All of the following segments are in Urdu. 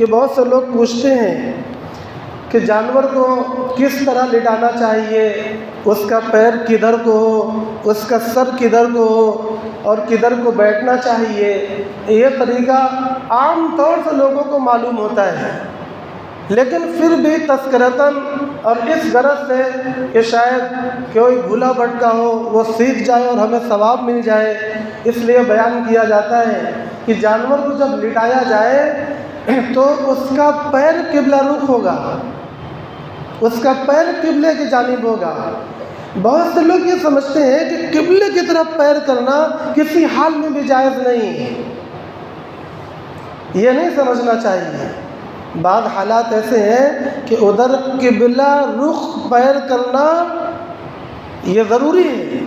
کہ بہت سے لوگ پوچھتے ہیں کہ جانور کو کس طرح لٹانا چاہیے، اس کا پیر کدھر کو ہو، اس کا سر کدھر کو ہو اور کدھر کو بیٹھنا چاہیے۔ یہ طریقہ عام طور سے لوگوں کو معلوم ہوتا ہے، لیکن پھر بھی تذکرتاً اور اس غرض سے کہ شاید کوئی بھولا بھٹکا ہو وہ سیکھ جائے اور ہمیں ثواب مل جائے، اس لیے بیان کیا جاتا ہے کہ جانور کو جب لٹایا جائے تو اس کا پیر قبلہ رخ ہوگا، اس کا پیر قبلے کی جانب ہوگا۔ بہت سے لوگ یہ سمجھتے ہیں کہ قبلے کی طرف پیر کرنا کسی حال میں بھی جائز نہیں، یہ نہیں سمجھنا چاہیے۔ بعض حالات ایسے ہیں کہ ادھر قبلہ رخ پیر کرنا یہ ضروری ہے،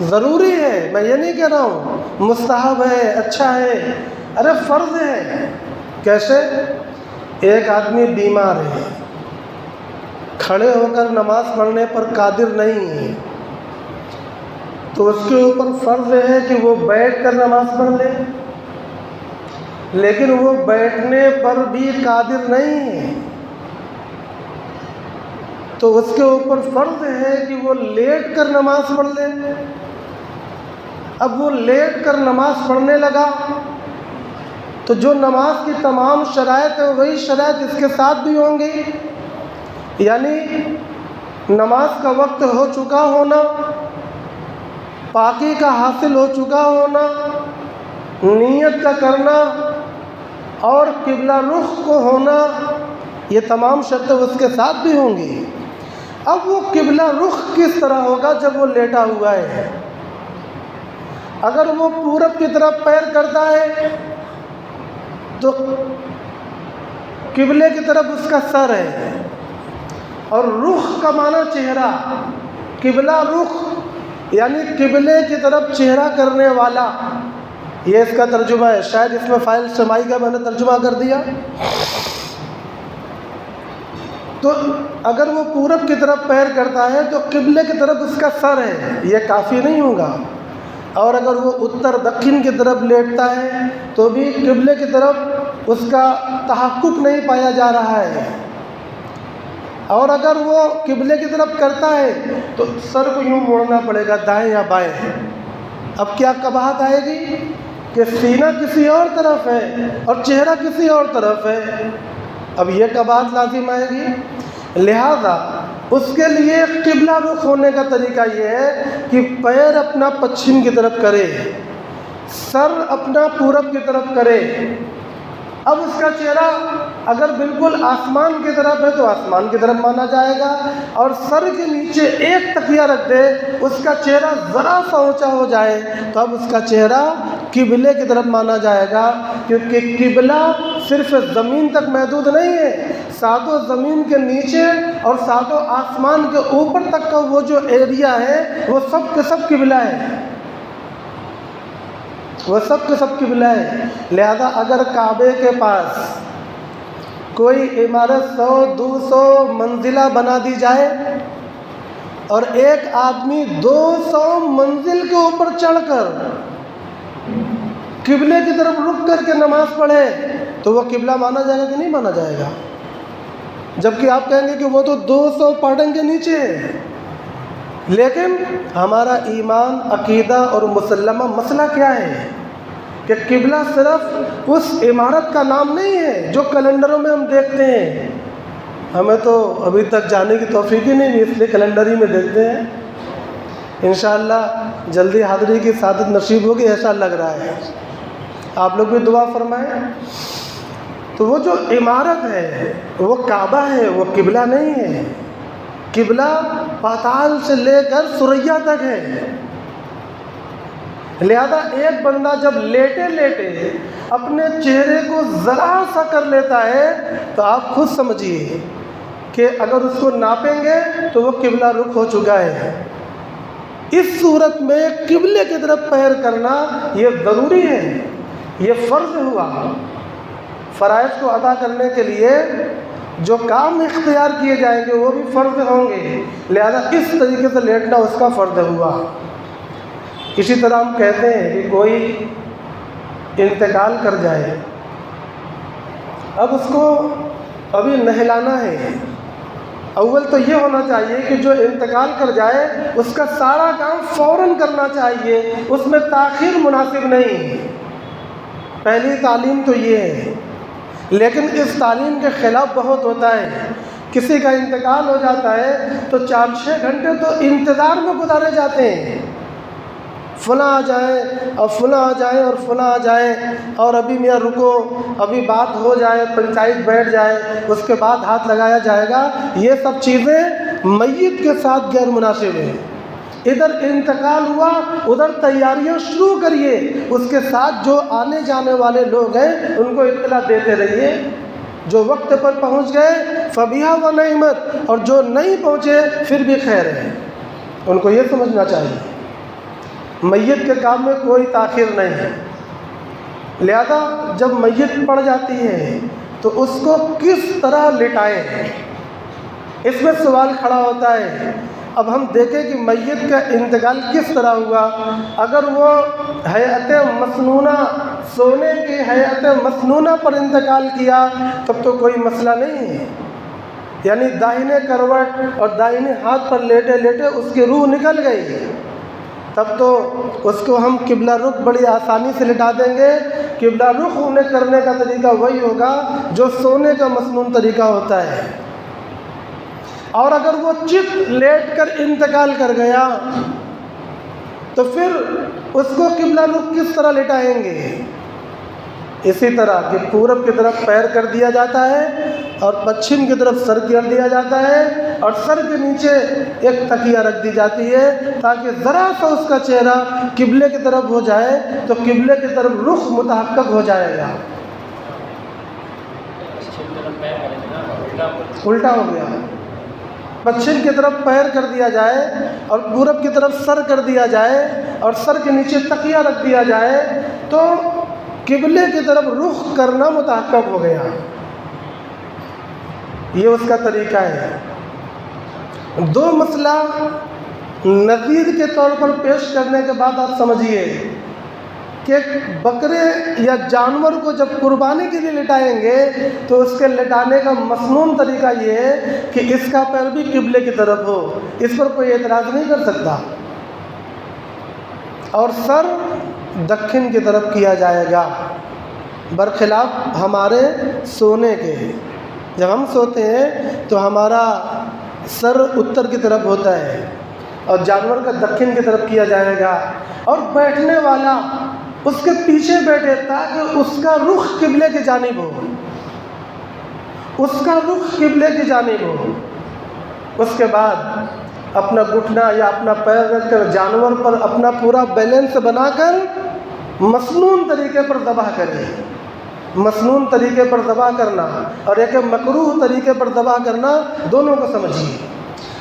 ضروری ہے، میں یہ نہیں کہہ رہا ہوں مستحب ہے، اچھا ہے، ارے فرض ہے۔ کیسے؟ ایک آدمی بیمار ہے، کھڑے ہو کر نماز پڑھنے پر قادر نہیں ہے، تو اس کے اوپر فرض ہے کہ وہ بیٹھ کر نماز پڑھ لے، لیکن وہ بیٹھنے پر بھی قادر نہیں ہے، تو اس کے اوپر فرض ہے کہ وہ لیٹ کر نماز پڑھ لے۔ اب وہ لیٹ کر نماز پڑھنے لگا تو جو نماز کی تمام شرائط ہیں وہی شرائط اس کے ساتھ بھی ہوں گی، یعنی نماز کا وقت ہو چکا ہونا، پاکی کا حاصل ہو چکا ہونا، نیت کا کرنا اور قبلہ رخ کو ہونا، یہ تمام شرطیں اس کے ساتھ بھی ہوں گی۔ اب وہ قبلہ رخ کس طرح ہوگا جب وہ لیٹا ہوا ہے؟ اگر وہ پورب کی طرف پیر کرتا ہے تو قبلے کی طرف اس کا سر ہے، اور رخ کا معنی چہرہ، قبلہ رخ یعنی قبلے کی طرف چہرہ کرنے والا، یہ اس کا ترجمہ ہے۔ شاید اس میں فائل سمائی کا میں نے ترجمہ کر دیا۔ تو اگر وہ پورب کی طرف پیر کرتا ہے تو قبلے کی طرف اس کا سر ہے، یہ کافی نہیں ہوگا، اور اگر وہ اتر دکن کی طرف لیٹتا ہے تو بھی قبلے کی طرف اس کا تحقق نہیں پایا جا رہا ہے، اور اگر وہ قبلے کی طرف کرتا ہے تو سر کو یوں موڑنا پڑے گا دائیں یا بائیں۔ اب کیا قباحت آئے گی کہ سینہ کسی اور طرف ہے اور چہرہ کسی اور طرف ہے، اب یہ قباحت لازم آئے گی۔ لہذا اس کے لیے قبلہ رخ ہونے کا طریقہ یہ ہے کہ پیر اپنا پچھم کی طرف کرے، سر اپنا پورب کی طرف کرے۔ اب اس کا چہرہ اگر بالکل آسمان کی طرف ہے تو آسمان کی طرف مانا جائے گا، اور سر کے نیچے ایک تکیہ رکھ دے، اس کا چہرہ ذرا سا اونچا ہو جائے تو اب اس کا چہرہ قبلے کی طرف مانا جائے گا، کیونکہ قبلہ صرف زمین تک محدود نہیں ہے، ساتوں زمین کے نیچے اور ساتوں آسمان کے اوپر تک کا وہ جو ایریا ہے وہ سب کے سب قبلہ ہے، وہ سب کے سب قبلہ ہے۔ لہذا اگر کعبے کے پاس کوئی عمارت 100-200 منزلہ بنا دی جائے اور ایک آدمی 200 منزل کے اوپر چڑھ کر قبلے کی طرف رک کر کے نماز پڑھے تو وہ قبلہ مانا جائے گا کہ نہیں مانا جائے گا؟ جبکہ آپ کہیں گے کہ وہ تو 200 پہاڑوں کے نیچے ہے، لیکن ہمارا ایمان، عقیدہ اور مسلمہ مسئلہ کیا ہے کہ قبلہ صرف اس عمارت کا نام نہیں ہے جو کیلنڈروں میں ہم دیکھتے ہیں، ہمیں تو ابھی تک جانے کی توفیق ہی نہیں، اس لیے کیلنڈر ہی میں دیکھتے ہیں۔ انشاءاللہ جلدی حاضری کی سعادت نصیب ہوگی ایسا لگ رہا ہے، آپ لوگ بھی دعا فرمائیں۔ تو وہ جو عمارت ہے وہ کعبہ ہے، وہ قبلہ نہیں ہے، قبلہ پاتال سے لے کر ثریا تک ہے۔ لہذا ایک بندہ جب لیٹے لیٹے اپنے چہرے کو ذرا سا کر لیتا ہے تو آپ خود سمجھیے کہ اگر اس کو ناپیں گے تو وہ قبلہ رخ ہو چکا ہے۔ اس صورت میں قبلے کی طرف پیر کرنا یہ ضروری ہے، یہ فرض ہوا۔ فرائض کو ادا کرنے کے لیے جو کام اختیار کیے جائیں گے وہ بھی فرض ہوں گے، لہذا اس طریقے سے لیٹنا اس کا فرض ہوا۔ اسی طرح ہم کہتے ہیں کہ کوئی انتقال کر جائے اب اس کو ابھی نہلانا ہے، اول تو یہ ہونا چاہیے کہ جو انتقال کر جائے اس کا سارا کام فوراً کرنا چاہیے، اس میں تاخیر مناسب نہیں۔ پہلی تعلیم تو یہ ہے، لیکن اس تعلیم کے خلاف بہت ہوتا ہے۔ کسی کا انتقال ہو جاتا ہے تو 4-6 گھنٹے تو انتظار میں گزارے جاتے ہیں، فلاں آ جائیں اور فلاں آ جائیں اور فلاں آ جائیں، اور ابھی میاں رکو، ابھی بات ہو جائے، پنچایت بیٹھ جائے، اس کے بعد ہاتھ لگایا جائے گا۔ یہ سب چیزیں میت کے ساتھ غیر مناسب ہیں۔ ادھر انتقال ہوا، ادھر تیاریاں شروع کریے، اس کے ساتھ جو آنے جانے والے لوگ ہیں ان کو اطلاع دیتے رہیے۔ جو وقت پر پہنچ گئے فبیہا و نعمت، اور جو نہیں پہنچے پھر بھی خیر ہے۔ ان کو یہ سمجھنا چاہیے میت کے کام میں کوئی تاخیر نہیں ہے۔ لہذا جب میت پڑ جاتی ہے تو اس کو کس طرح لٹائیں، اس میں سوال کھڑا ہوتا ہے۔ اب ہم دیکھیں کہ میت کا انتقال کس طرح ہوا۔ اگر وہ ہیئت مسنونہ، سونے کی ہیئت مسنونہ پر انتقال کیا تب تو کوئی مسئلہ نہیں ہے، یعنی داہنے کروٹ اور داہنے ہاتھ پر لیٹے لیٹے اس کی روح نکل گئی، تب تو اس کو ہم قبلہ رخ بڑی آسانی سے لٹا دیں گے۔ قبلہ رخ انہیں کرنے کا طریقہ وہی ہوگا جو سونے کا مسنون طریقہ ہوتا ہے۔ اور اگر وہ چت لیٹ کر انتقال کر گیا تو پھر اس کو قبلہ رخ کس طرح لٹائیں گے؟ اسی طرح کہ پورب کی طرف پیر کر دیا جاتا ہے اور پچھم کی طرف سر کر دیا جاتا ہے، اور سر کے نیچے ایک تکیہ رکھ دی جاتی ہے تاکہ ذرا سا اس کا چہرہ قبلے کی طرف ہو جائے تو قبلے کی طرف رخ متحقق ہو جائے گا۔ الٹا ہو گیا، پچھم کی طرف پیر کر دیا جائے اور پورب کی طرف سر کر دیا جائے اور سر کے نیچے تکیہ رکھ دیا جائے تو قبلے کی طرف رخ کرنا متحقق ہو گیا۔ یہ اس کا طریقہ ہے۔ دو مسئلہ نظیر کے طور پر پیش کرنے کے بعد آپ سمجھیے کہ بکرے یا جانور کو جب قربانی کے لیے لٹائیں گے تو اس کے لٹانے کا مسنون طریقہ یہ ہے کہ اس کا پیر بھی قبلے کی طرف ہو، اس پر کوئی اعتراض نہیں کر سکتا، اور سر دکن کی طرف کیا جائے گا، برخلاف ہمارے سونے کے۔ جب ہم سوتے ہیں تو ہمارا سر اتر کی طرف ہوتا ہے اور جانور کا دکن کی طرف کیا جائے گا، اور بیٹھنے والا اس کے پیچھے بیٹھے تاکہ اس کا رخ قبلے کی جانب ہو، اس کا رخ قبلے کی جانب ہو۔ اس کے بعد اپنا گھٹنا یا اپنا پیر رکھ کر جانور پر اپنا پورا بیلنس بنا کر مسنون طریقے پر ذبح کرے۔ مسنون طریقے پر ذبح کرنا اور ایک مکروہ طریقے پر ذبح کرنا، دونوں کو سمجھیے۔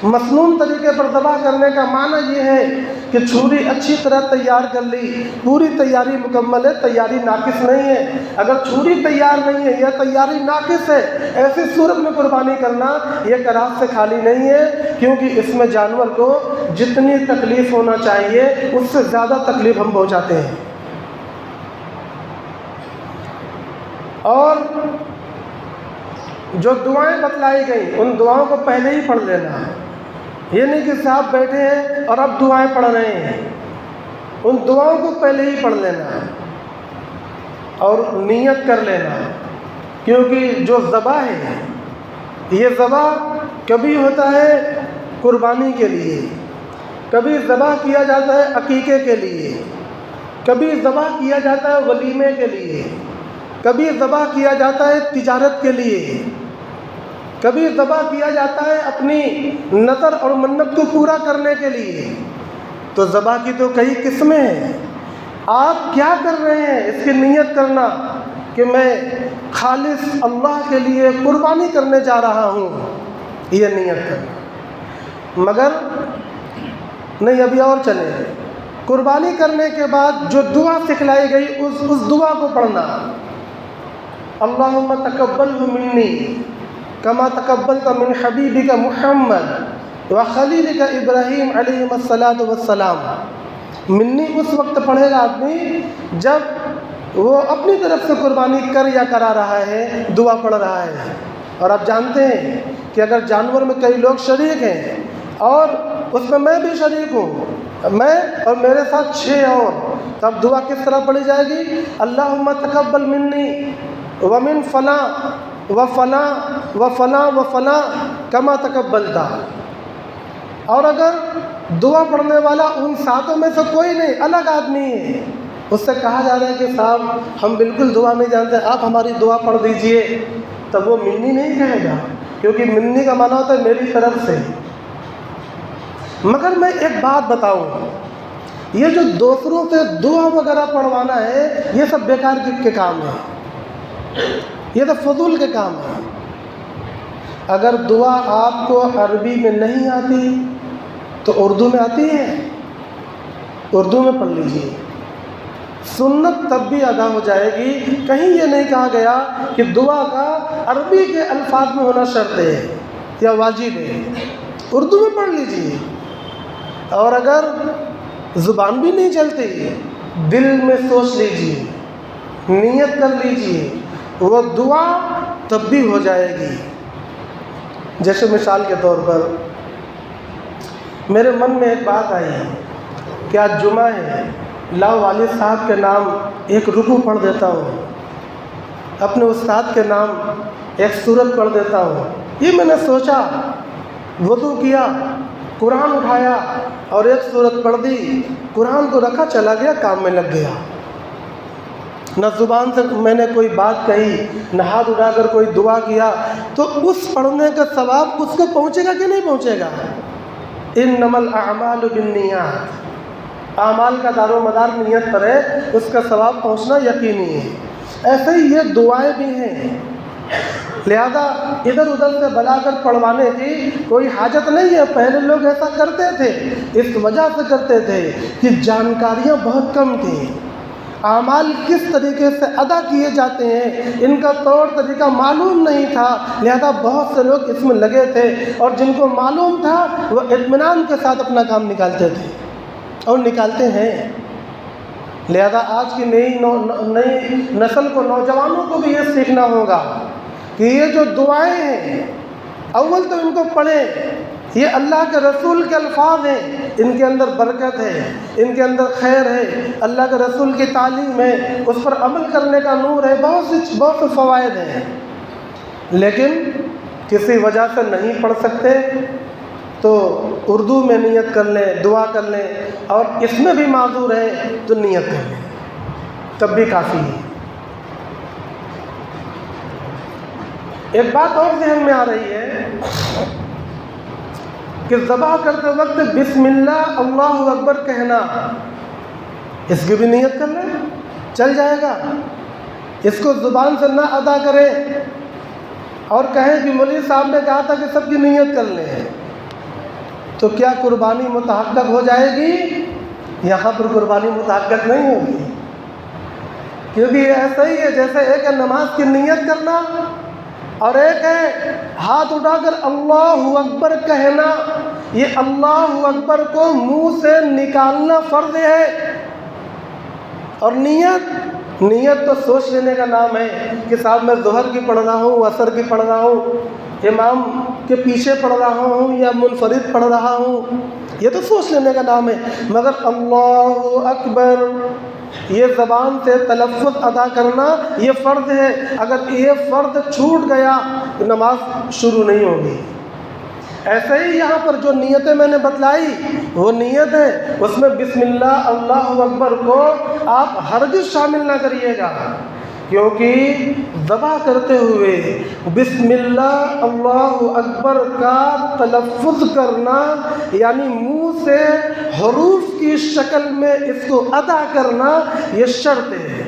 مسنون طریقے پر ذبح کرنے کا معنی یہ ہے کہ چھری اچھی طرح تیار کر لی، پوری تیاری مکمل ہے، تیاری ناقص نہیں ہے۔ اگر چھری تیار نہیں ہے یا تیاری ناقص ہے، ایسی صورت میں قربانی کرنا یہ قرات سے خالی نہیں ہے، کیونکہ اس میں جانور کو جتنی تکلیف ہونا چاہیے اس سے زیادہ تکلیف ہم پہنچاتے ہیں۔ اور جو دعائیں بتلائی گئیں ان دعاؤں کو پہلے ہی پڑھ لینا، یہ نہیں کہ صاحب بیٹھے ہیں اور اب دعائیں پڑھ رہے ہیں، ان دعاؤں کو پہلے ہی پڑھ لینا اور نیت کر لینا، کیونکہ جو ذبح ہے یہ ذبح کبھی ہوتا ہے قربانی کے لیے، کبھی ذبح کیا جاتا ہے عقیقے کے لیے، کبھی ذبح کیا جاتا ہے ولیمے کے لیے، کبھی ذبح کیا جاتا ہے تجارت کے لیے، کبھی ذبح کیا جاتا ہے اپنی نظر اور منت کو پورا کرنے کے لیے۔ تو ذبح کی تو کئی قسمیں ہیں۔ آپ کیا کر رہے ہیں اس کی نیت کرنا کہ میں خالص اللہ کے لیے قربانی کرنے جا رہا ہوں، یہ نیت کرنا۔ مگر نہیں، ابھی اور چلیں، قربانی کرنے کے بعد جو دعا سکھلائی گئی اس دعا کو پڑھنا، اللہم تقبلہ منی کما تقبلت من حبیبک محمد وخلیلک ابراہیم علیہ الصلاۃ والسلام۔ منی اس وقت پڑھے گا آدمی جب وہ اپنی طرف سے قربانی کر یا کرا رہا ہے، دعا پڑھ رہا ہے۔ اور آپ جانتے ہیں کہ اگر جانور میں کئی لوگ شریک ہیں اور اس میں بھی شریک ہوں، میں اور میرے ساتھ 6 اور، تب دعا کس طرح پڑھی جائے گی؟ اللہم تقبل منی ومن فلاں و فلاں و فلاں و فلاں کما تقبلتا۔ اور اگر دعا پڑھنے والا ان 7 میں سے کوئی نہیں، الگ آدمی ہے، اس سے کہا جا رہا ہے کہ صاحب ہم بالکل دعا نہیں جانتے، آپ ہماری دعا پڑھ دیجئے، تب وہ منی نہیں کہے گا، کیونکہ منی کا معنی ہوتا ہے میری طرف سے۔ مگر میں ایک بات بتاؤں، یہ جو دوسروں سے دعا وغیرہ پڑھوانا ہے، یہ سب بیکار کے کام ہے، یہ تو فضول کے کام ہے۔ اگر دعا آپ کو عربی میں نہیں آتی تو اردو میں آتی ہے، اردو میں پڑھ لیجیے، سنت تب بھی ادا ہو جائے گی۔ کہیں یہ نہیں کہا گیا کہ دعا کا عربی کے الفاظ میں ہونا شرط ہے یا واجب ہے، اردو میں پڑھ لیجیے۔ اور اگر زبان بھی نہیں چلتی، دل میں سوچ لیجیے، نیت کر لیجیے، وہ دعا تب بھی ہو جائے گی۔ جیسے مثال کے طور پر میرے من میں ایک بات آئی کہ آج جمعہ ہے، لاؤ والد صاحب کے نام ایک رکوع پڑھ دیتا ہوں، اپنے استاد کے نام ایک سورت پڑھ دیتا ہوں۔ یہ میں نے سوچا، وضو کیا، قرآن اٹھایا اور ایک سورت پڑھ دی، قرآن کو رکھا، چلا گیا، کام میں لگ گیا۔ نہ زبان سے میں نے کوئی بات کہی، نہ ہاتھ اٹھا کر کوئی دعا کیا، تو اس پڑھنے کا ثواب اس کو پہنچے گا کہ نہیں پہنچے گا؟ انما الاعمال بالنیات، اعمال کا دار و مدار نیت پر ہے، اس کا ثواب پہنچنا یقینی ہے۔ ایسے ہی یہ دعائیں بھی ہیں، لہذا ادھر ادھر سے بلا کر پڑھوانے کی کوئی حاجت نہیں ہے۔ پہلے لوگ ایسا کرتے تھے، اس وجہ سے کرتے تھے کہ جانکاریاں بہت کم تھیں، اعمال کس طریقے سے ادا کیے جاتے ہیں ان کا طور طریقہ معلوم نہیں تھا، لہذا بہت سے لوگ اس میں لگے تھے، اور جن کو معلوم تھا وہ اطمینان کے ساتھ اپنا کام نکالتے تھے اور نکالتے ہیں۔ لہذا آج کی نئی نسل کو، نوجوانوں کو بھی یہ سیکھنا ہوگا کہ یہ جو دعائیں ہیں، اول تو ان کو پڑھیں، یہ اللہ کے رسول کے الفاظ ہیں، ان کے اندر برکت ہے، ان کے اندر خیر ہے، اللہ کے رسول کی تعلیم ہے، اس پر عمل کرنے کا نور ہے، بہت سے فوائد ہیں۔ لیکن کسی وجہ سے نہیں پڑھ سکتے تو اردو میں نیت کر لیں، دعا کر لیں، اور اس میں بھی معذور ہے تو نیت کر لیں، تب بھی کافی ہے۔ ایک بات اور ذہن میں آ رہی ہے کہ ذبح کرتے وقت بسم اللہ اللہ اکبر کہنا، اس کی بھی نیت کر لیں، چل جائے گا۔ اس کو زبان سے نہ ادا کریں اور کہیں کہ مولوی صاحب نے کہا تھا کہ سب کی نیت کر لیں، تو کیا قربانی متحقق ہو جائے گی؟ یہاں پر قربانی متحقق نہیں ہوگی، کیونکہ یہ ایسا ہی ہے جیسے ایک ہے نماز کی نیت کرنا اور ایک ہے ہاتھ اٹھا کر اللہ اکبر کہنا۔ یہ اللہ اکبر کو منہ سے نکالنا فرض ہے، اور نیت تو سوچ لینے کا نام ہے کہ صاحب میں ظہر کی پڑھ رہا ہوں، عصر کی پڑھ رہا ہوں، امام کے پیچھے پڑھ رہا ہوں یا منفرد پڑھ رہا ہوں، یہ تو سوچ لینے کا نام ہے۔ مگر اللہ اکبر یہ زبان سے تلفظ ادا کرنا یہ فرض ہے، اگر یہ فرض چھوٹ گیا تو نماز شروع نہیں ہوگی۔ ایسے ہی یہاں پر جو نیتیں میں نے بتلائی وہ نیت ہے، اس میں بسم اللہ اللہ اکبر کو آپ ہرگز شامل نہ کریے گا، کیونکہ ذبح کرتے ہوئے بسم اللہ اللہ اکبر کا تلفظ کرنا یعنی منہ سے حروف کی شکل میں اس کو ادا کرنا یہ شرط ہے۔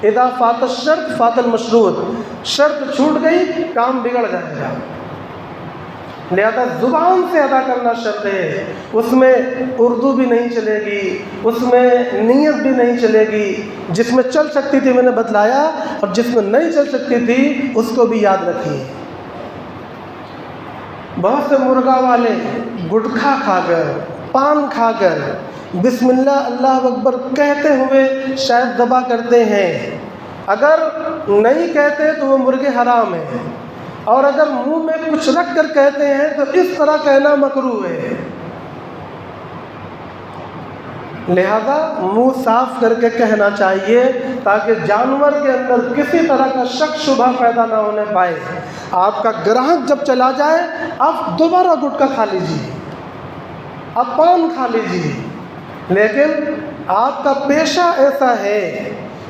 اذا فات الشرط فات المشروط، شرط چھوٹ گئی کام بگڑ جائے گا، لہذا زبان سے ادا کرنا شرط ہے۔ اس میں اردو بھی نہیں چلے گی، اس میں نیت بھی نہیں چلے گی، جس میں چل سکتی تھی میں نے بتلایا، اور جس میں نہیں چل سکتی تھی اس کو بھی یاد رکھیے۔ بہت سے مرغا والے گٹکھا کھا کر، پان کھا کر بسم اللہ اللہ اکبر کہتے ہوئے شاید ذبح کرتے ہیں، اگر نہیں کہتے تو وہ مرغے حرام ہیں، اور اگر منہ میں کچھ رکھ کر کہتے ہیں تو اس طرح کہنا مکروہ ہے۔ لہذا منہ صاف کر کے کہنا چاہیے تاکہ جانور کے اندر کسی طرح کا شک شبہ پیدا نہ ہونے پائے۔ آپ کا گراہک جب چلا جائے آپ دوبارہ گٹکا کھا لیجیے، آپ پان کھا لیجیے، لیکن آپ کا پیشہ ایسا ہے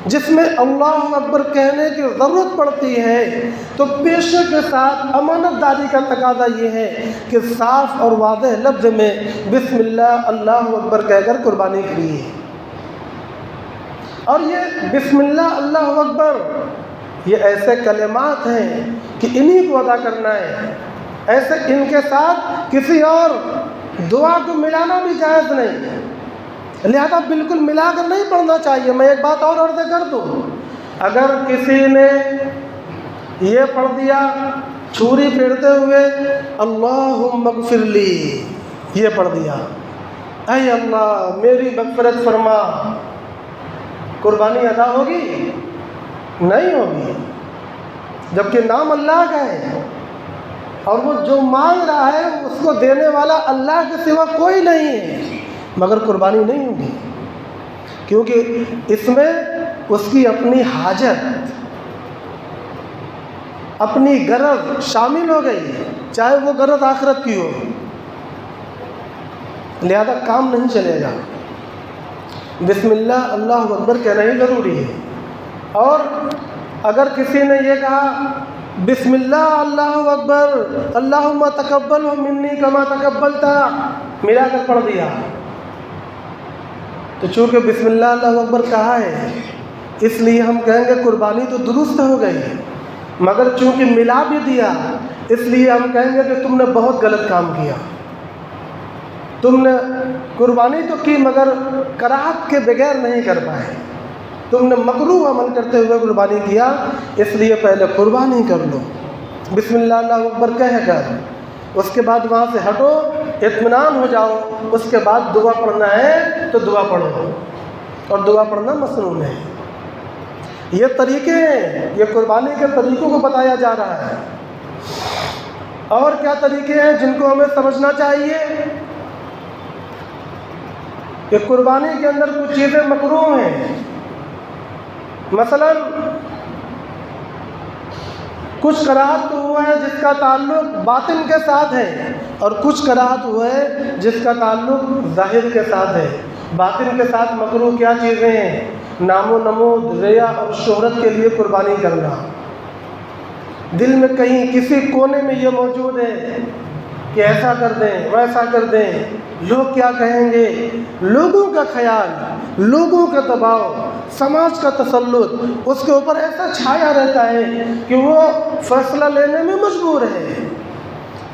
جس میں اللہ اکبر کہنے کی ضرورت پڑتی ہے، تو پیشے کے ساتھ امانت داری کا تقاضا یہ ہے کہ صاف اور واضح لفظ میں بسم اللہ اللہ اکبر کہہ کر قربانی کریے۔ اور یہ بسم اللہ اللہ اکبر یہ ایسے کلمات ہیں کہ انہی کو ادا کرنا ہے، ایسے ان کے ساتھ کسی اور دعا کو ملانا بھی جائز نہیں، لہذا بالکل ملا کر نہیں پڑھنا چاہیے۔ میں ایک بات اور عرض کر دوں، اگر کسی نے یہ پڑھ دیا چھری پھیرتے ہوئے اللہم اغفر لی، یہ پڑھ دیا اے اللہ میری مغفرت فرما، قربانی ادا ہوگی؟ نہیں ہوگی، جبکہ نام اللہ کا ہے اور وہ جو مانگ رہا ہے اس کو دینے والا اللہ کے سوا کوئی نہیں ہے، مگر قربانی نہیں ہوگی، کیونکہ اس میں اس کی اپنی حاجت اپنی غرض شامل ہو گئی، چاہے وہ غرض آخرت کی ہو، لہذا کام نہیں چلے گا۔ بسم اللہ اللہ اکبر کہنا ہی ضروری ہے۔ اور اگر کسی نے یہ کہا بسم اللہ اللہ اکبر اللہم تقبل منی کما تقبلتا ملا کر پڑھ دیا، تو چونکہ بسم اللہ اللہ اکبر کہا ہے اس لیے ہم کہیں گے قربانی تو درست ہو گئی، مگر چونکہ ملا بھی دیا اس لیے ہم کہیں گے کہ تم نے بہت غلط کام کیا، تم نے قربانی تو کی مگر کراہت کے بغیر نہیں کر پائے، تم نے مکروہ عمل کرتے ہوئے قربانی کیا، اس لیے پہلے قربانی کر لو بسم اللہ اللہ اکبر کہہ کر، اس کے بعد وہاں سے ہٹو، اطمینان ہو جاؤ، اس کے بعد دعا پڑھنا ہے تو دعا پڑھو، اور دعا پڑھنا مسنون ہے۔ یہ طریقے ہیں، یہ قربانی کے طریقوں کو بتایا جا رہا ہے۔ اور کیا طریقے ہیں جن کو ہمیں سمجھنا چاہیے کہ قربانی کے اندر کچھ چیزیں مکروہ ہیں، مثلا کچھ کراہت تو ہوا ہے جس کا تعلق باطن کے ساتھ ہے، اور کچھ کراہت ہوا ہے جس کا تعلق ظاہر کے ساتھ ہے۔ باطن کے ساتھ مکروہ کیا چیزیں ہیں؟ نام و نمود، ریا اور شہرت کے لیے قربانی کرنا، دل میں کہیں کسی کونے میں یہ موجود ہے کہ ایسا کر دیں ویسا کر دیں، لوگ کیا کہیں گے، لوگوں کا خیال، لوگوں کا دباؤ، سماج کا تسلط اس کے اوپر ایسا چھایا رہتا ہے کہ وہ فیصلہ لینے میں مجبور ہے،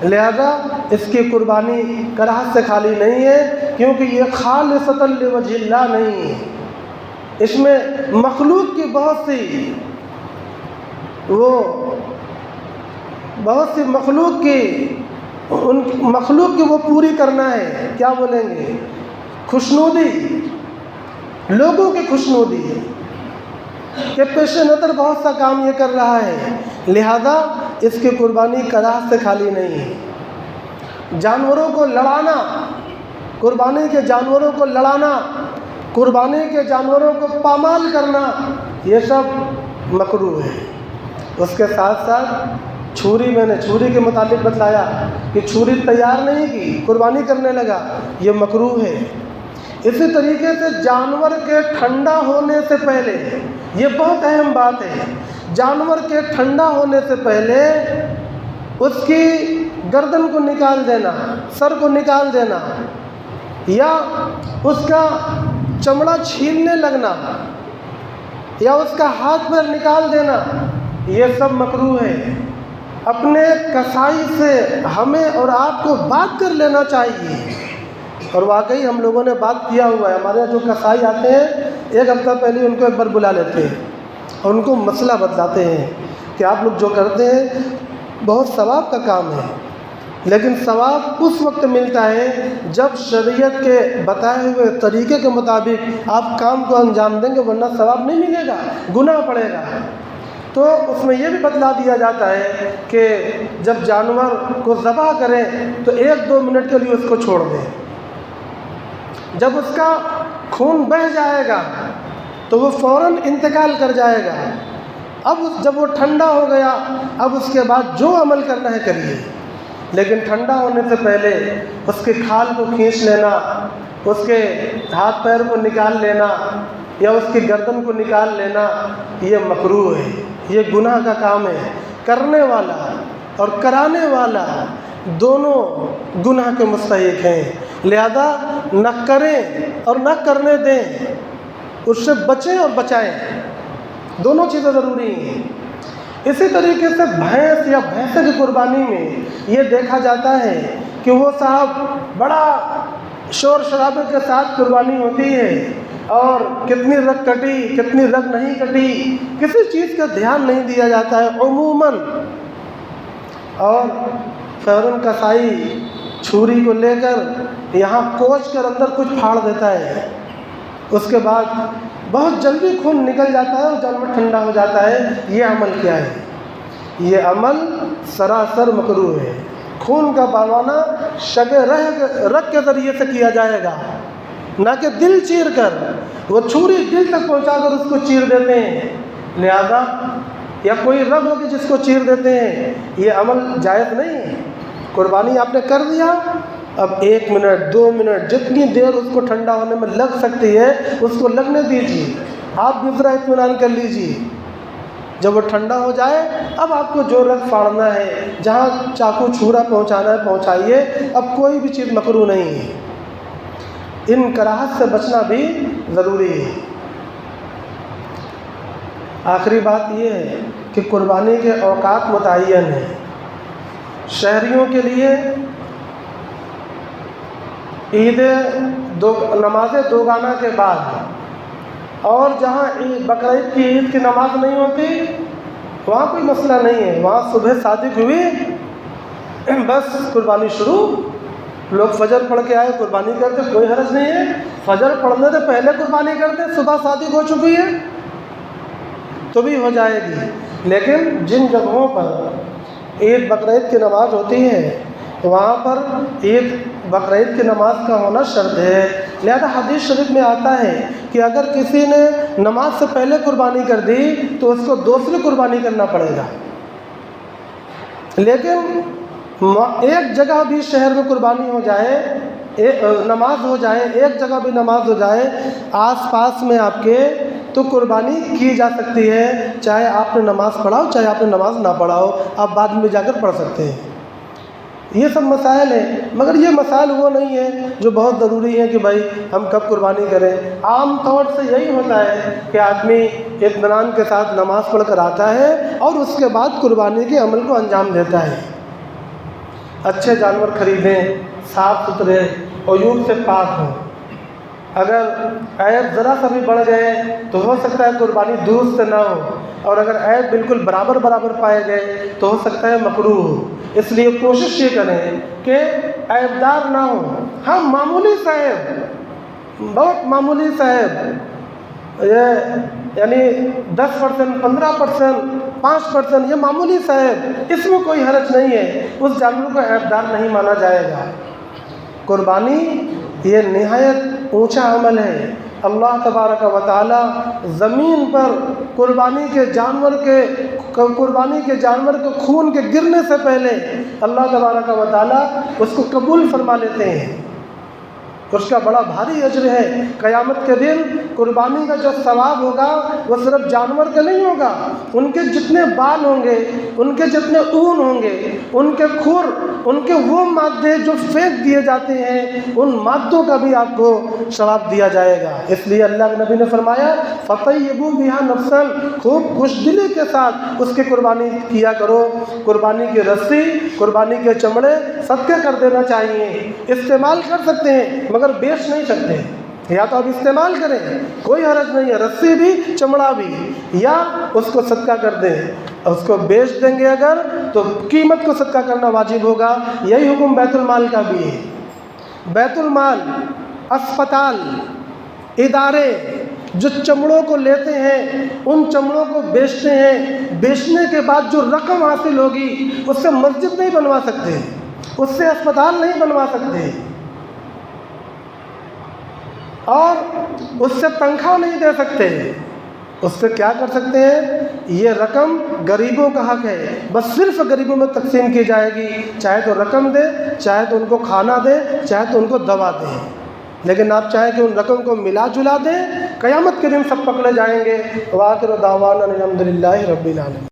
لہذا اس کی قربانی کراہت سے خالی نہیں ہے، کیونکہ یہ خالصۃ لوجہ اللہ نہیں ہے، اس میں مخلوق کی بہت سی مخلوق کی وہ پوری کرنا ہے، کیا بولیں گے، خوشنودی، لوگوں کی خوشنودی کے پیش نظر بہت سا کام یہ کر رہا ہے، لہذا اس کی قربانی کراہت سے خالی نہیں ہے۔ جانوروں کو لڑانا، قربانی کے جانوروں کو لڑانا، قربانی کے جانوروں کو پامال کرنا، یہ سب مکروہ ہے۔ اس کے ساتھ ساتھ چھری، میں نے چھری کے متعلق بتلایا کہ چھری تیار نہیں کی، قربانی کرنے لگا، یہ مکروہ ہے۔ اسی طریقے سے جانور کے ٹھنڈا ہونے سے پہلے، یہ بہت اہم بات ہے، جانور کے ٹھنڈا ہونے سے پہلے اس کی گردن کو نکال دینا، سر کو نکال دینا، یا اس کا چمڑا چھیلنے لگنا، یا اس کا ہاتھ پیر نکال دینا، یہ سب مکروہ ہے۔ اپنے کسائی سے ہمیں اور آپ کو بات کر لینا چاہیے، اور واقعی ہم لوگوں نے بات کیا ہوا ہے، ہمارے یہاں جو کسائی آتے ہیں ایک ہفتہ پہلے ان کو ایک بار بلا لیتے ہیں اور ان کو مسئلہ بتلاتے ہیں کہ آپ لوگ جو کرتے ہیں بہت ثواب کا کام ہے، لیکن ثواب اس وقت ملتا ہے جب شریعت کے بتائے ہوئے طریقے کے مطابق آپ کام کو انجام دیں گے، ورنہ ثواب نہیں ملے گا، گناہ پڑے گا۔ تو اس میں یہ بھی بتلا دیا جاتا ہے کہ جب جانور کو ذبح کریں تو 1-2 منٹ کے لیے اس کو چھوڑ دیں۔ جب اس کا خون بہہ جائے گا تو وہ فوراً انتقال کر جائے گا۔ اب جب وہ ٹھنڈا ہو گیا، اب اس کے بعد جو عمل کرنا ہے کریے، لیکن ٹھنڈا ہونے سے پہلے اس کے کھال کو کھینچ لینا، اس کے ہاتھ پیر کو نکال لینا یا اس کی گردن کو نکال لینا، یہ مکروہ ہے، یہ گناہ کا کام ہے۔ کرنے والا اور کرانے والا دونوں گناہ کے مستحق ہیں، لہذا نہ کریں اور نہ کرنے دیں، اس سے بچیں اور بچائیں، دونوں چیزیں ضروری ہیں۔ اسی طریقے سے بھینس یا بھینسے کی قربانی میں یہ دیکھا جاتا ہے کہ وہ صاحب بڑا شور شرابے کے ساتھ قربانی ہوتی ہے، اور کتنی رگ کٹی کتنی رگ نہیں کٹی کسی چیز کا دھیان نہیں دیا جاتا ہے عموماً، اور فوراً کسائی چھری کو لے کر یہاں کوچ کر اندر کچھ پھاڑ دیتا ہے، اس کے بعد بہت جلدی خون نکل جاتا ہے اور جانور ٹھنڈا ہو جاتا ہے۔ یہ عمل کیا ہے؟ یہ عمل سراسر مکروہ ہے۔ خون کا بہانا شگ رگ کے ذریعے سے کیا جائے گا، نہ کہ دل چیر کر، وہ چھری دل تک پہنچا کر اس کو چیر دیتے ہیں، لہذا یا کوئی رگ ہوگی جس کو چیر دیتے ہیں، یہ عمل جائز نہیں ہے۔ قربانی آپ نے کر دیا، اب 1 منٹ 2 منٹ جتنی دیر اس کو ٹھنڈا ہونے میں لگ سکتی ہے اس کو لگنے دیجیے، آپ بھی ذرا اطمینان کر لیجیے۔ جب وہ ٹھنڈا ہو جائے اب آپ کو جو رگ پھاڑنا ہے، جہاں چاقو چھرا پہنچانا ہے پہنچائیے، اب کوئی بھی چیز مکروہ نہیں ہے۔ ان کراہت سے بچنا بھی ضروری ہے۔ آخری بات یہ ہے کہ قربانی کے اوقات متعین ہیں۔ شہریوں کے لیے نماز دوگانہ کے بعد، اور جہاں بقرعید کی عید کی نماز نہیں ہوتی وہاں کوئی مسئلہ نہیں ہے، وہاں صبح صادق ہوئی بس قربانی شروع، لوگ فجر پڑھ کے آئے قربانی کرتے، کوئی حرج نہیں ہے، فجر پڑھنے سے پہلے قربانی کرتے، صبح صادق ہو چکی ہے تو بھی ہو جائے گی۔ لیکن جن جگہوں پر عید بقرعید کی نماز ہوتی ہے وہاں پر عید بقرعید کی نماز کا ہونا شرط ہے، لہذا حدیث شریف میں آتا ہے کہ اگر کسی نے نماز سے پہلے قربانی کر دی تو اس کو دوسری قربانی کرنا پڑے گا۔ لیکن ایک جگہ بھی شہر میں قربانی ہو جائے، نماز ہو جائے، ایک جگہ بھی نماز ہو جائے آس پاس میں آپ کے، تو قربانی کی جا سکتی ہے، چاہے آپ نے نماز پڑھاؤ چاہے آپ نے نماز نہ پڑھاؤ، آپ بعد میں جا کر پڑھ سکتے ہیں۔ یہ سب مسائل ہیں، مگر یہ مسائل وہ نہیں ہیں جو بہت ضروری ہیں کہ بھائی ہم کب قربانی کریں۔ عام طور سے یہی ہوتا ہے کہ آدمی اطمینان کے ساتھ نماز پڑھ کر آتا ہے اور اس کے بعد قربانی کے عمل کو انجام دیتا ہے۔ اچھے جانور خریدیں، صاف ستھرے، عیوب سے پاک ہوں۔ اگر عیب ذرا سا بھی بڑھ گئے تو ہو سکتا ہے قربانی درست نہ ہو، اور اگر عیب بالکل برابر پائے گئے تو ہو سکتا ہے مکروہ ہو۔ اس لیے کوشش یہ کریں کہ عیب دار نہ ہو۔ ہاں معمولی سا عیب، بہت معمولی سا عیب، یعنی 10%، 15%، 5%، یہ معمولی سا عیب، اس میں کوئی حرج نہیں ہے، اس جانور کو عیب دار نہیں مانا جائے گا۔ قربانی یہ نہایت اونچا عمل ہے۔ اللہ تبارک و تعالی زمین پر قربانی کے جانور کے خون کے گرنے سے پہلے اللہ تبارک و تعالی اس کو قبول فرما لیتے ہیں، اس کا بڑا بھاری اجر ہے۔ قیامت کے دن قربانی کا جو ثواب ہوگا وہ صرف جانور کا نہیں ہوگا، ان کے جتنے بال ہوں گے، ان کے جتنے اون ہوں گے، ان کے کھر، ان کے وہ مادے جو پھینک دیے جاتے ہیں، ان مادوں کا بھی آپ کو ثواب دیا جائے گا۔ اس لیے اللہ کے نبی نے فرمایا فَطَيِّبُوا بِهَا نَفْسًا، خوب خوش دلی کے ساتھ اس کی قربانی کیا کرو۔ قربانی کی رسی، قربانی کے چمڑے صدقے کر دینا چاہیے، استعمال کر سکتے ہیں مگر بیچ نہیں سکتے، یا تو آپ استعمال کریں کوئی حرج نہیں ہے، رسی بھی چمڑا بھی، یا اس کو صدقہ کر دیں، اس کو بیچ دیں گے اگر تو قیمت کو صدقہ کرنا واجب ہوگا۔ یہی حکم بیت المال کا بھی ہے۔ بیت المال، اسپتال، ادارے جو چمڑوں کو لیتے ہیں، ان چمڑوں کو بیچتے ہیں، بیچنے کے بعد جو رقم حاصل ہوگی اس سے مسجد نہیں بنوا سکتے، اس سے اسپتال نہیں بنوا سکتے، اور اس سے تنخواہ نہیں دے سکتے۔ اس سے کیا کر سکتے ہیں؟ یہ رقم غریبوں کا حق ہے، بس صرف غریبوں میں تقسیم کی جائے گی، چاہے تو رقم دے، چاہے تو ان کو کھانا دے، چاہے تو ان کو دوا دے، لیکن آپ چاہیں کہ ان رقم کو ملا جلا دیں، قیامت کے دن سب پکڑے جائیں گے۔ وآخر دعوانا الحمد للہ رب العالمین۔